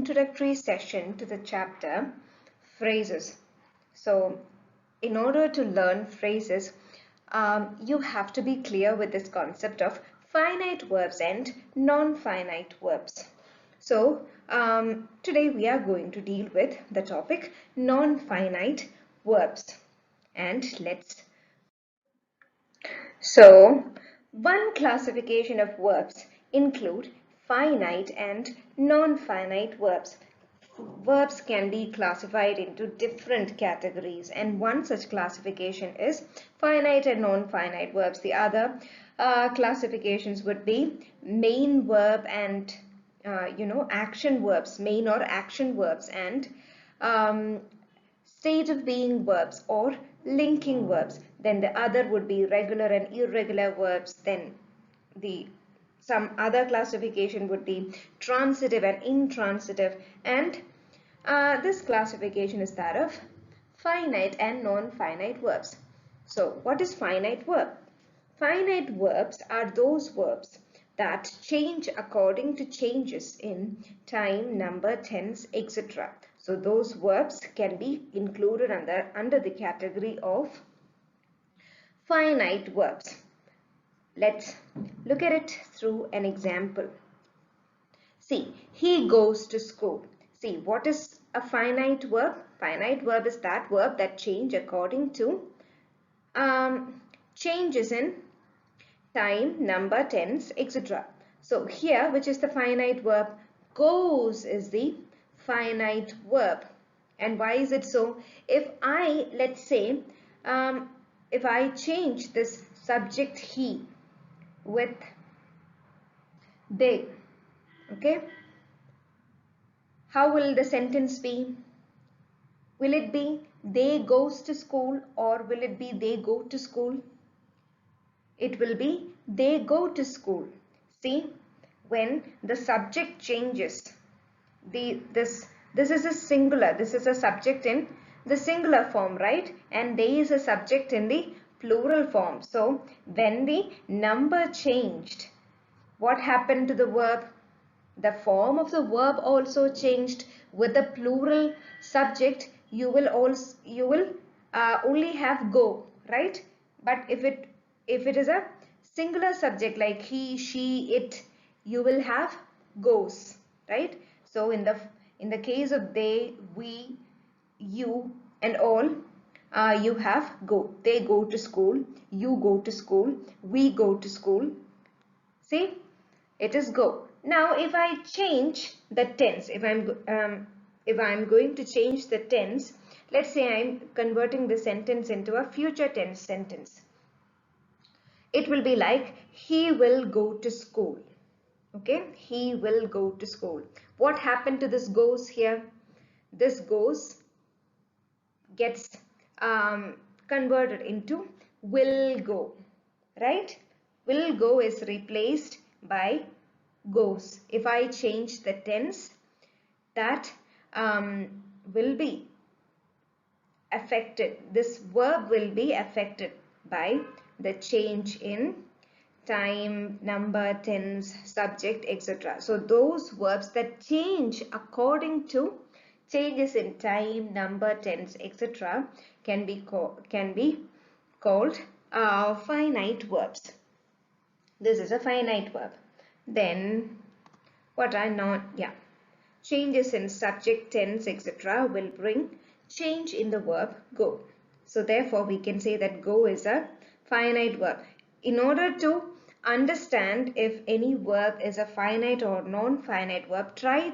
introductory session to the chapter phrases. So in order to learn phrases, you have to be clear with this concept of finite verbs and non-finite verbs. So today we are going to deal with the topic non-finite verbs. And one classification of verbs include finite and non-finite verbs. Verbs can be classified into different categories, and one such classification is finite and non-finite verbs. The other classifications would be main verb and action verbs, main or action verbs, and state of being verbs or linking verbs. Then the other would be regular and irregular verbs. Then some other classification would be transitive and intransitive, and this classification is that of finite and non-finite verbs. So what is finite verb? Finite verbs are those verbs that change according to changes in time, number, tense, etc. So those verbs can be included under the category of finite verbs. Let's look at it through an example. See, he goes to school. See, what is a finite verb? Finite verb is that verb that change according to changes in time, number, tense, etc. So here, which is the finite verb? Goes is the finite verb. And why is it so? If I, let's say, if I change this subject he with they, okay, how will the sentence be? Will it be they goes to school, or will it be they go to school? It will be they go to school. See, when the subject changes, this is a singular, this is a subject in the singular form, right? And they is a subject in the plural form. So when the number changed, what happened to the verb? The form of the verb also changed. With the plural subject, you will only have go, right? But if it is a singular subject like he, she, it, you will have goes, right? So in the case of they, we, you, and all, you have go. They go to school, you go to school, we go to school. See, it is go. Now if I change the tense, if I'm going to change the tense, let's say I'm converting the sentence into a future tense sentence. It will be like he will go to school. Okay, he will go to school. What happened to this goes here? This goes gets converted into will go, right? Will go is replaced by goes. If I change the tense, that will be affected. This verb will be affected by the change in time, number, tense, subject, etc. So those verbs that change according to changes in time, number, tense, etc. can be called finite verbs. This is a finite verb. Then what are not? Yeah, changes in subject, tense, etc. will bring change in the verb go. So therefore we can say that go is a finite verb. In order to understand if any verb is a finite or non-finite verb, try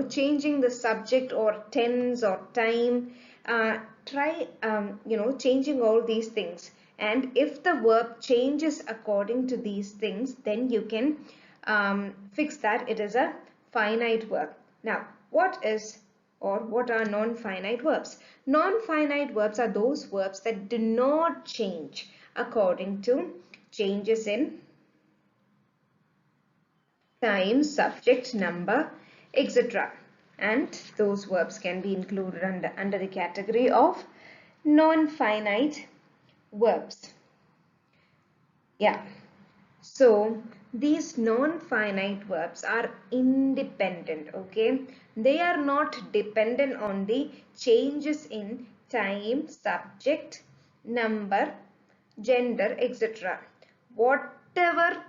changing the subject or tense or time. Try changing all these things, and if the verb changes according to these things, then you can fix that it is a finite verb. Now what are non-finite verbs? Non-finite verbs are those verbs that do not change according to changes in time, subject, number, etc. And those verbs can be included under the category of non-finite verbs. Yeah. So these non-finite verbs are independent, okay? They are not dependent on the changes in time, subject, number, gender, etc. Whatever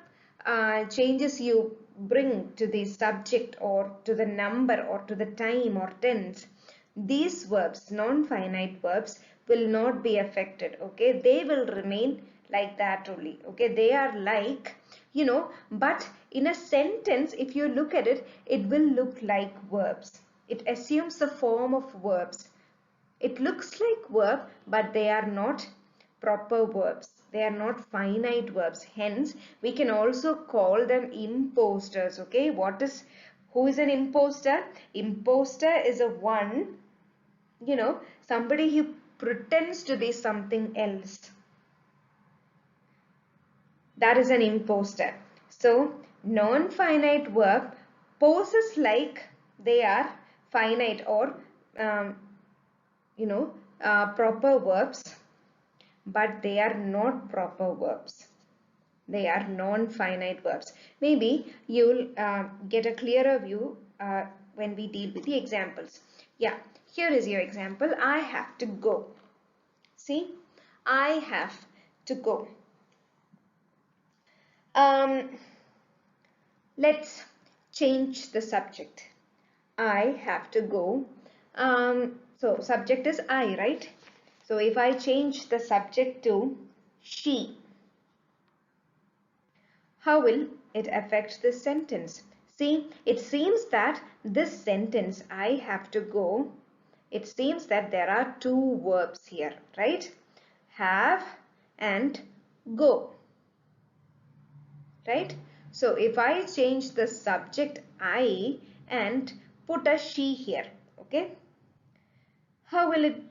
changes you bring to the subject or to the number or to the time or tense, these verbs, non-finite verbs, will not be affected, okay? They will remain like that only, okay? They are like, but in a sentence, if you look at it, it will look like verbs. It assumes the form of verbs. It looks like verb, but they are not proper verbs. They are not finite verbs. Hence, we can also call them imposters. Okay, who is an imposter? Imposter is a one, somebody who pretends to be something else. That is an imposter. So, non-finite verb poses like they are finite or um, proper verbs, but they are not proper verbs. They are non-finite verbs. Maybe you'll get a clearer view when we deal with the examples. Yeah, here is your example. I have to go. See, I have to go. Let's change the subject. I have to go. So subject is I, right? So if I change the subject to she, how will it affect this sentence? See, it seems that this sentence, I have to go, it seems that there are two verbs here, right? Have and go, right? So if I change the subject I and put a she here, okay? How will it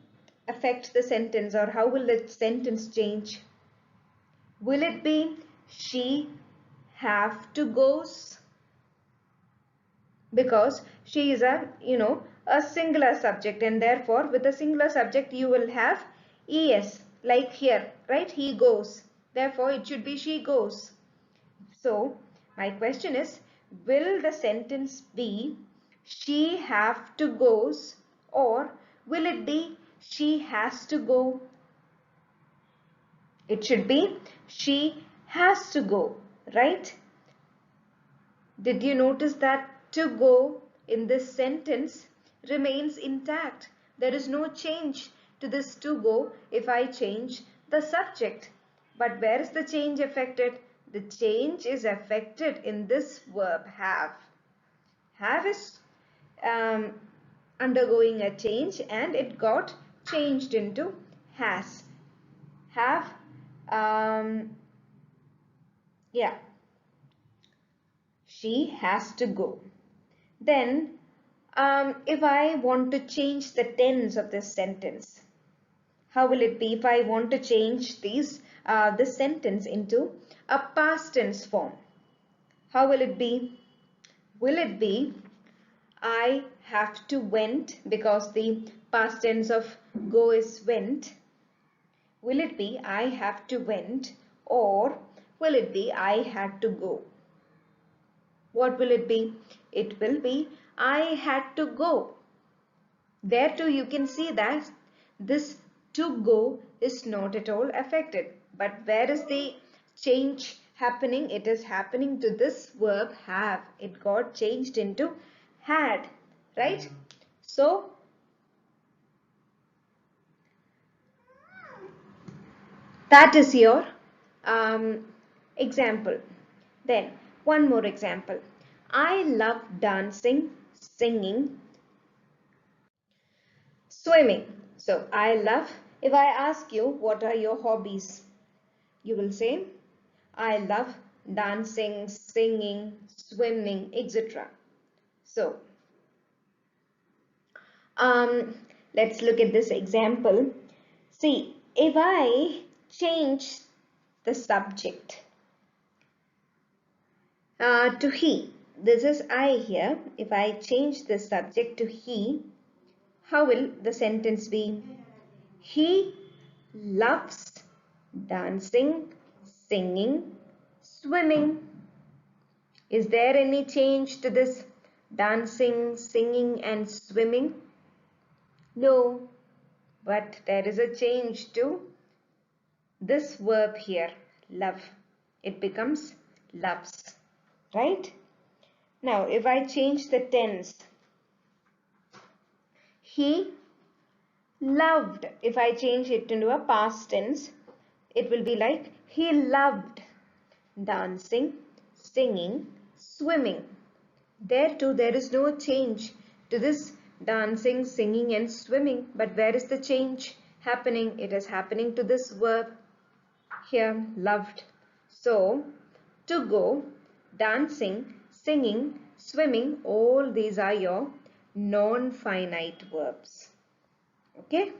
affect the sentence, or how will the sentence change? Will it be she have to goes? Because she is a singular subject, and therefore with a singular subject you will have es, like here, right? He goes. Therefore it should be she goes. So my question is, will the sentence be she have to goes, or will it be she has to go? It should be she has to go, right? Did you notice that to go in this sentence remains intact? There is no change to this to go if I change the subject. But where is the change affected? The change is affected in this verb have. Have is undergoing a change, and it got changed into has. Have, yeah, she has to go. Then, if I want to change the tense of this sentence, how will it be if I want to change this sentence into a past tense form? How will it be? Will it be I have to went, because the past tense of go is went? Will it be I have to went, or will it be I had to go? What will it be? It will be I had to go. There too you can see that this to go is not at all affected. But where is the change happening? It is happening to this verb have. It got changed into had, right? So that is your example. Then one more example. I love dancing, singing, swimming. So I love, if I ask you what are your hobbies, you will say I love dancing, singing, swimming, etc. So um, let's look at this example. See, if I change the subject to he, this is I here. If I change the subject to he, how will the sentence be? He loves dancing, singing, swimming. Is there any change to this dancing, singing and swimming? No, but there is a change to this verb here, love. It becomes loves, right? Now, if I change the tense, he loved. If I change it into a past tense, it will be like he loved dancing, singing, swimming. There too, there is no change to this dancing, singing and swimming. But where is the change happening? It is happening to this verb here, loved. So, to go, dancing, singing, swimming, all these are your non-finite verbs. Okay?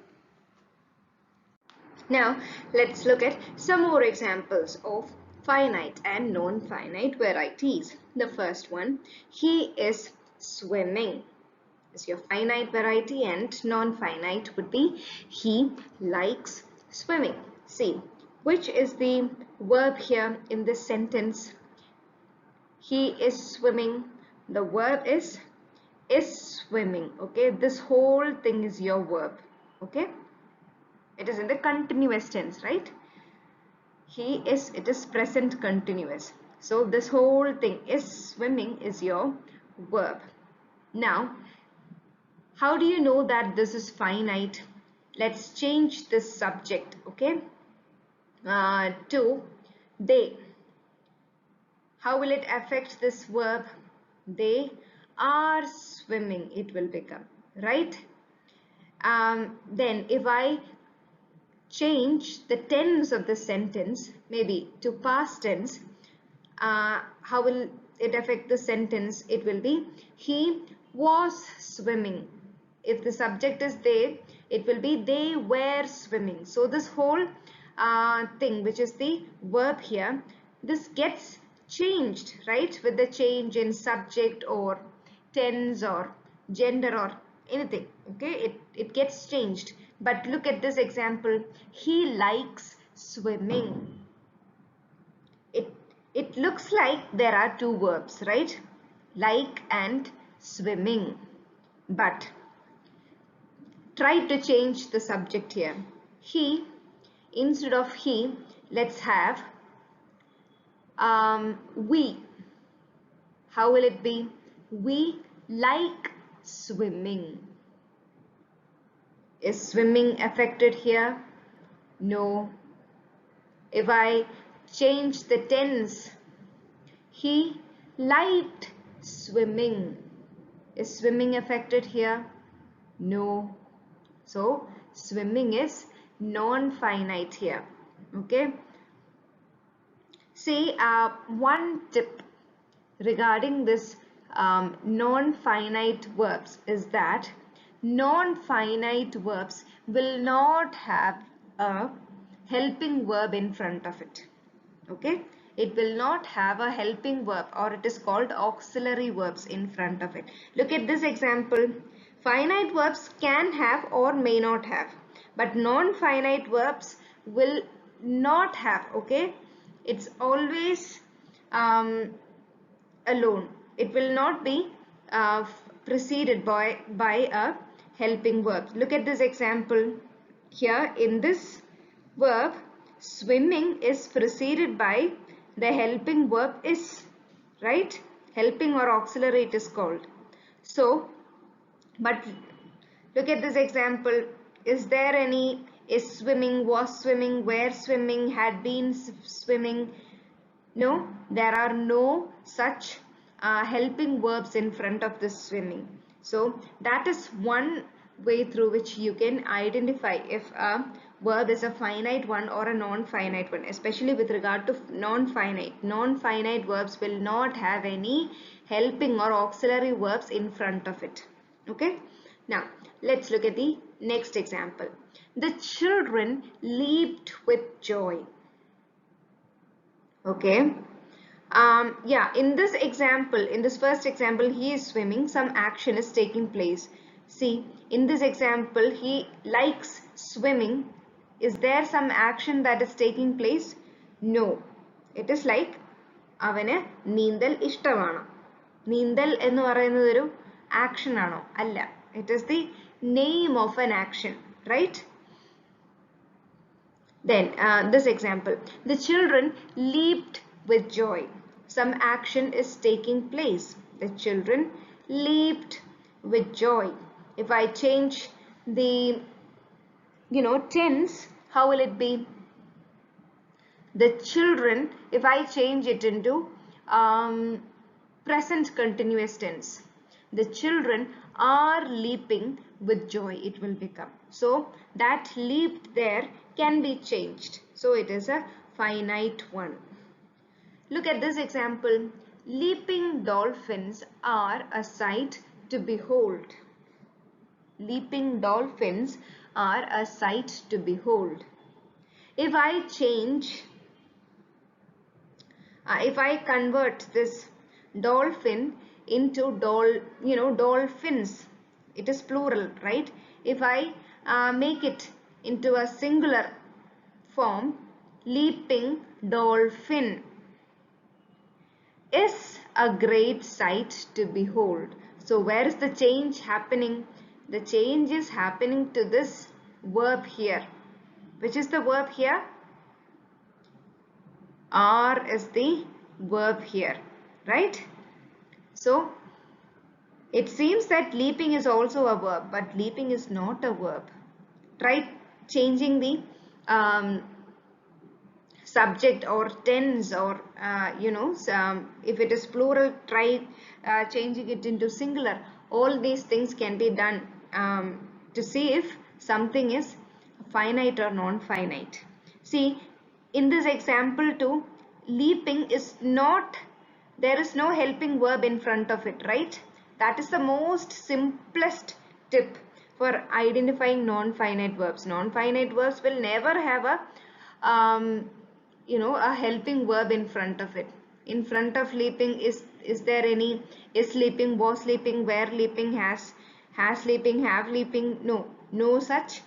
Now, let's look at some more examples of finite and non-finite varieties. The first one, he is swimming, is your finite variety, and non-finite would be he likes swimming. See, which is the verb here in this sentence? He is swimming. The verb is swimming. Okay, this whole thing is your verb. Okay, it is in the continuous tense, right? He is, it is present continuous. So this whole thing is swimming is your verb. Now, how do you know that this is finite? Let's change this subject, okay, to they. How will it affect this verb? They are swimming, it will become, right? Then if I change the tense of the sentence, maybe to past tense, how will it affect the sentence? It will be he was swimming. If the subject is they, it will be they were swimming. So this whole thing, which is the verb here, this gets changed, right, with the change in subject or tense or gender or anything. Okay, it gets changed. But look at this example, he likes swimming. It looks like there are two verbs, right? Like and swimming. But try to change the subject here. He, instead of he, let's have we. How will it be? We like swimming. Is swimming affected here? No. If I change the tense, he liked swimming. Is swimming affected here? No. So swimming is non-finite here. Okay. See, one tip regarding this non-finite verbs is that non-finite verbs will not have a helping verb in front of it. Okay, it will not have a helping verb, or it is called auxiliary verbs in front of it. Look at this example. Finite verbs can have or may not have, but non-finite verbs will not have. Okay, it's always alone. It will not be preceded by a helping verb. Look at this example. Here in this verb, swimming is preceded by the helping verb is, right? Helping or auxiliary it is called. So, but look at this example. Is there any is swimming, was swimming, were swimming, had been swimming? No, there are no such helping verbs in front of this swimming. So that is one way through which you can identify if a verb is a finite one or a non-finite one, especially with regard to non-finite. Non-finite verbs will not have any helping or auxiliary verbs in front of it. Okay. Now let's look at the next example. The children leaped with joy. Okay. Yeah, in this example, in this first example, he is swimming, some action is taking place. See, in this example, he likes swimming. Is there some action that is taking place? No. It is like അവന് നീന്തൽ ഇഷ്ടമാണ്. നീന്തൽ എന്ന് പറയുന്നത് ഒരു action ആണോ? അല്ല. It is the name of an action, right? Then this example, the children leaped with joy. Some action is taking place. The children leaped with joy. If I change the tense, how will it be? The children, if I change it into present continuous tense, the children are leaping with joy, it will become. So that leaped there can be changed. So it is a finite one. Look at this example. Leaping dolphins are a sight to behold. Leaping dolphins are a sight to behold. If I change, if I convert this dolphin into dolphins, it is plural, right? If I make it into a singular form, leaping dolphin is a great sight to behold. So where is the change happening? The change is happening to this verb here. Which is the verb here? Are is the verb here, right? So it seems that leaping is also a verb, but leaping is not a verb. Try changing the subject or tense, or if it is plural, try changing it into singular. All these things can be done to see if something is finite or non-finite. See, in this example too, leaping is not, there is no helping verb in front of it, right? That is the most simplest tip for identifying non-finite verbs. Non-finite verbs will never have a a helping verb in front of it. In front of leaping, is there any is leaping, was leaping, were leaping, has leaping, have leaping? No such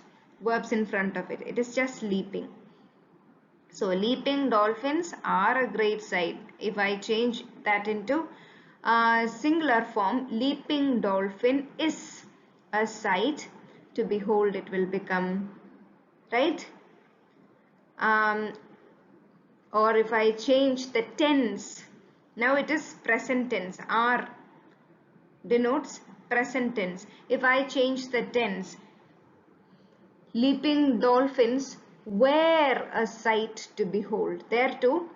verbs in front of it. It is just leaping. So leaping dolphins are a great sight. If I change that into singular form, leaping dolphin is a sight to behold, it will become, right? Or if I change the tense, now it is present tense. Are denotes present tense. If I change the tense, leaping dolphins were a sight to behold, there too,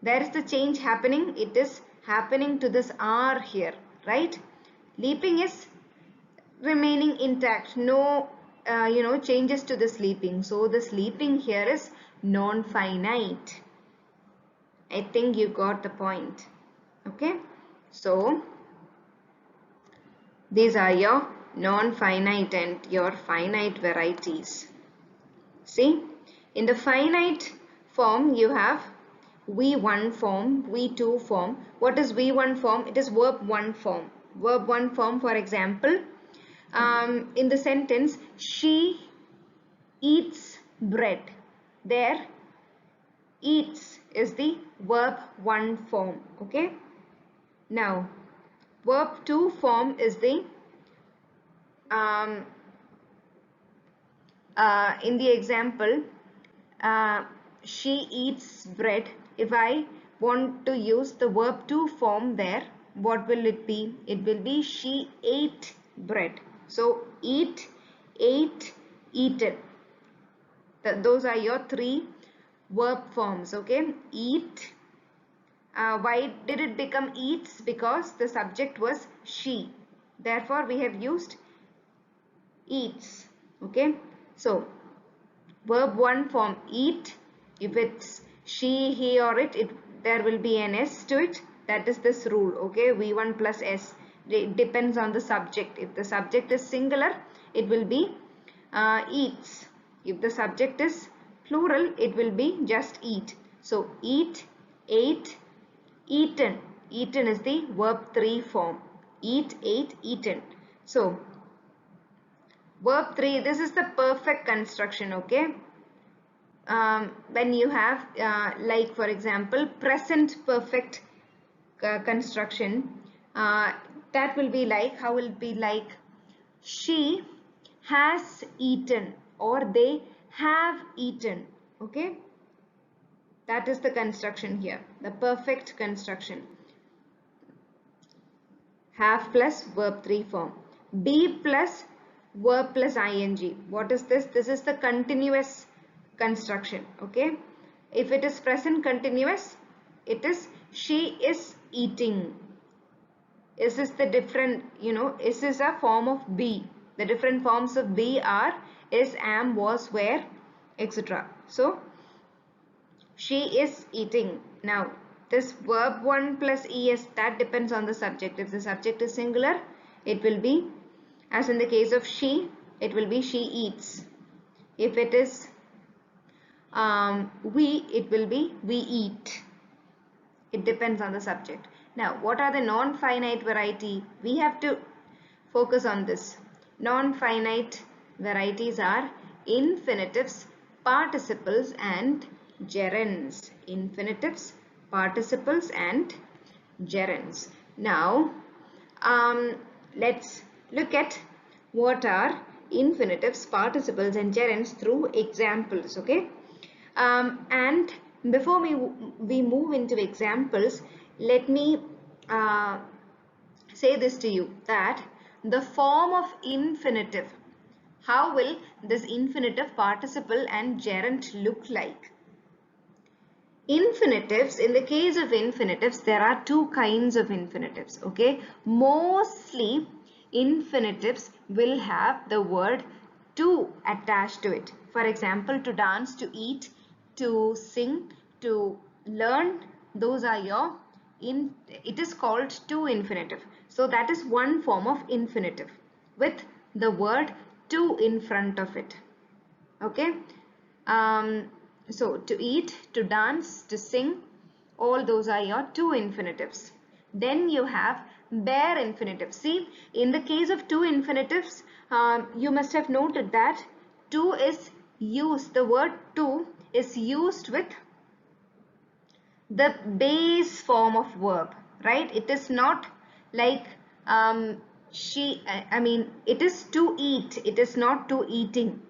where is the change happening? It is happening to this are here, right? Leaping is remaining intact, no changes to the sleeping. So the sleeping here is non-finite. I think you got the point. Okay, so these are your non-finite and your finite varieties. See, in the finite form you have V1 form, V2 form. What is V1 form? It is verb 1 form. Verb 1 form, for example, in the sentence, she eats bread. There, eats is the verb 1 form. Okay. Now, verb 2 form is the in the example, she eats bread. If I want to use the verb 2 form there, what will it be? It will be she ate bread. So eat, ate, eaten. Those are your 3 verb forms. Okay, eat. Why did it become eats? Because the subject was she. Therefore we have used eats. Okay, so verb 1 form eat, if it's she, he or it, there will be an s to it. That is this rule. Okay, V1 plus s. It depends on the subject. If the subject is singular, it will be eats. If the subject is plural, it will be just eat. So eat, ate, eaten. Eaten is the verb 3 form. Eat, ate, eaten. So verb 3, this is the perfect construction. Okay, when you have like for example present perfect construction, that will be like, how will it be like? She has eaten or they have eaten. Okay, that is the construction here, the perfect construction. Have plus verb 3 form. Be plus verb plus ing. What is this? This is the continuous construction. Okay, if it is present continuous, it is she is eating. Is this the different, is this a form of be? The different forms of be are is, am, was, were, etc. So she is eating. Now this verb 1 plus es, that depends on the subject. If the subject is singular, it will be, as in the case of she, it will be she eats. If it is we, it will be we eat. It depends on the subject. Now, what are the non-finite variety? We have to focus on this. Non-finite varieties are infinitives, participles and gerunds. Infinitives, participles and gerunds. Now, let's look at what are infinitives, participles and gerunds through examples. Okay, and before we move into examples, let me say this to you, that the form of infinitive, how will this infinitive, participle and gerund look like? Infinitives, in the case of infinitives, there are two kinds of infinitives. Okay, mostly infinitives will have the word to attached to it. For example, to dance, to eat, to sing, to learn, those are your it is called to infinitive. So that is one form of infinitive with the word to in front of it. Okay, so to eat, to dance, to sing, all those are your to infinitives. Then you have bare infinitives. See, in the case of to infinitives, you must have noted that to is used, the word to is used with the base form of verb, right? It is not like it is to eat, it is not to eating.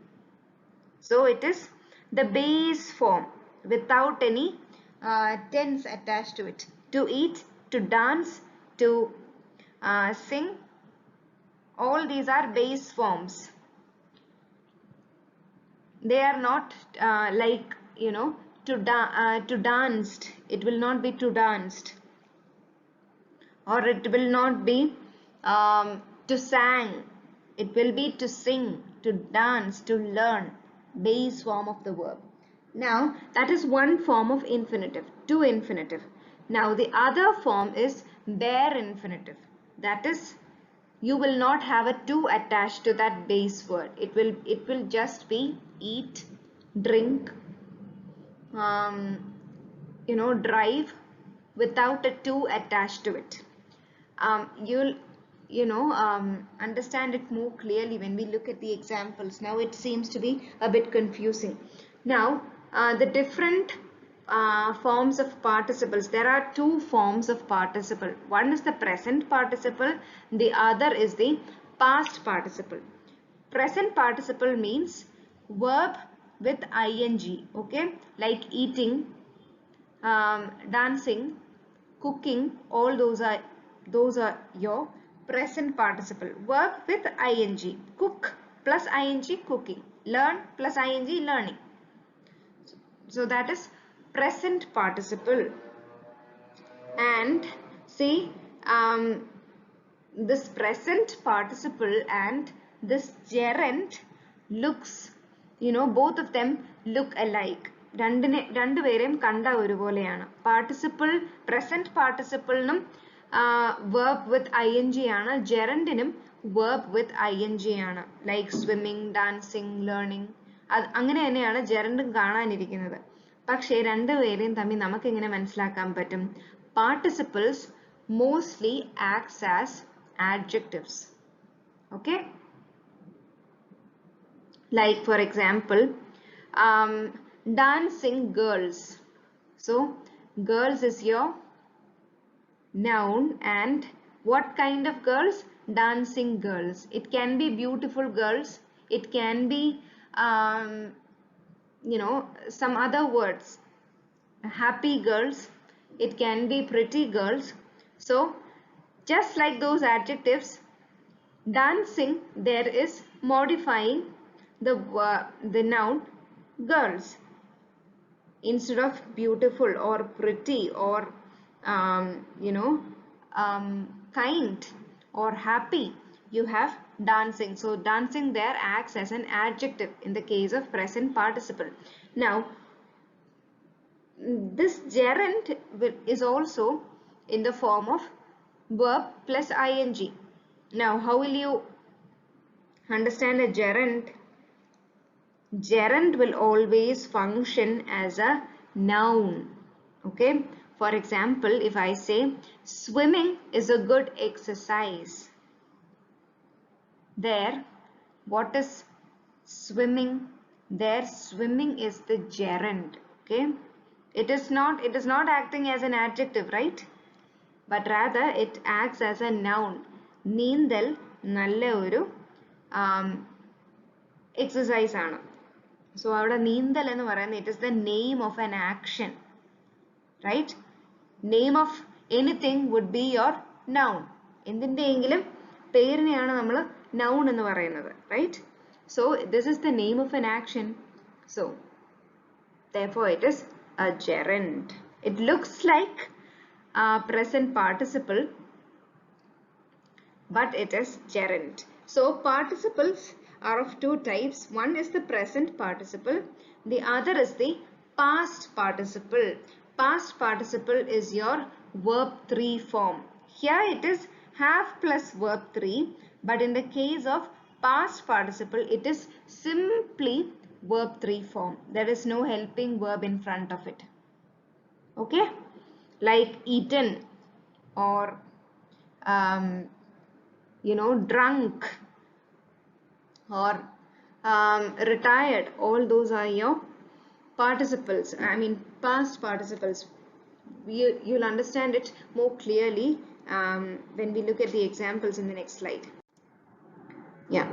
So it is the base form without any tense attached to it. To eat, to dance, to sing, all these are base forms. They are not to danced. It will not be to danced, or it will not be to sang. It will be to sing, to dance, to learn. Base form of the verb. Now that is one form of infinitive, to infinitive. Now the other form is bare infinitive. That is, you will not have a to attached to that base word. It will just be eat, drink, drive, without a to attached to it. You'll understand it more clearly when we look at the examples. Now it seems to be a bit confusing. Now the different forms of participles. There are two forms of participle. One is the present participle, the other is the past participle. Present participle means verb with ing. Okay, like eating, dancing, cooking, all those are your present participle. Verb with ing. Cook plus ing, cooking. Learn plus ing, learning. So that is present participle. And see, this present participle and this gerund looks, both of them look alike. രണ്ടുപേരെയും കണ്ട ഒരുപോലെയാണ്. Participle, present പാർട്ടിസിപ്പിളിനും verb with ing ആണ്, gerundനും verb with ing ആണ്. Like swimming, dancing, learning, അങ്ങനെ തന്നെയാണ് gerundും കാണാനിരിക്കുന്നത്. പക്ഷേ രണ്ടുപേരെയും തമ്മിൽ നമുക്ക് എങ്ങനെ മനസ്സിലാക്കാൻ പറ്റും? Participles mostly acts as adjectives. Okay, like for example, dancing girls. So girls is your noun. And what kind of girls? Dancing girls. It can be beautiful girls. It can be some other words. Happy girls. It can be pretty girls. So just like those adjectives, dancing, there is modifying the noun girls. Instead of beautiful or pretty or kind or happy, you have dancing. So dancing there acts as an adjective in the case of present participle. Now this gerund is also in the form of verb plus ing. Now how will you understand a gerund? Gerund will always function as a noun. Okay. For example, if I say swimming is a good exercise, there what is swimming? There swimming is the gerund. Okay. It is not acting as an adjective, right? But rather it acts as a noun. Neendal nalla oru exercise aanu. So avada neendal ennu parayunna, it is the name of an action, right? Name of anything would be your noun. Endinteyengilum perineyaanu nammal noun ennu parayunnathu, right? So this is the name of an action. So therefore it is a gerund. It looks like a present participle, but it is gerund. So participles are of two types. One is the present participle, the other is the past participle. Past participle is your verb 3 form. Here it is have plus verb 3, but in the case of past participle it is simply verb 3 form. There is no helping verb in front of it. Okay, like eaten or drunk or retired. All those are your participles, past participles. You'll understand it more clearly when we look at the examples in the next slide. Yeah,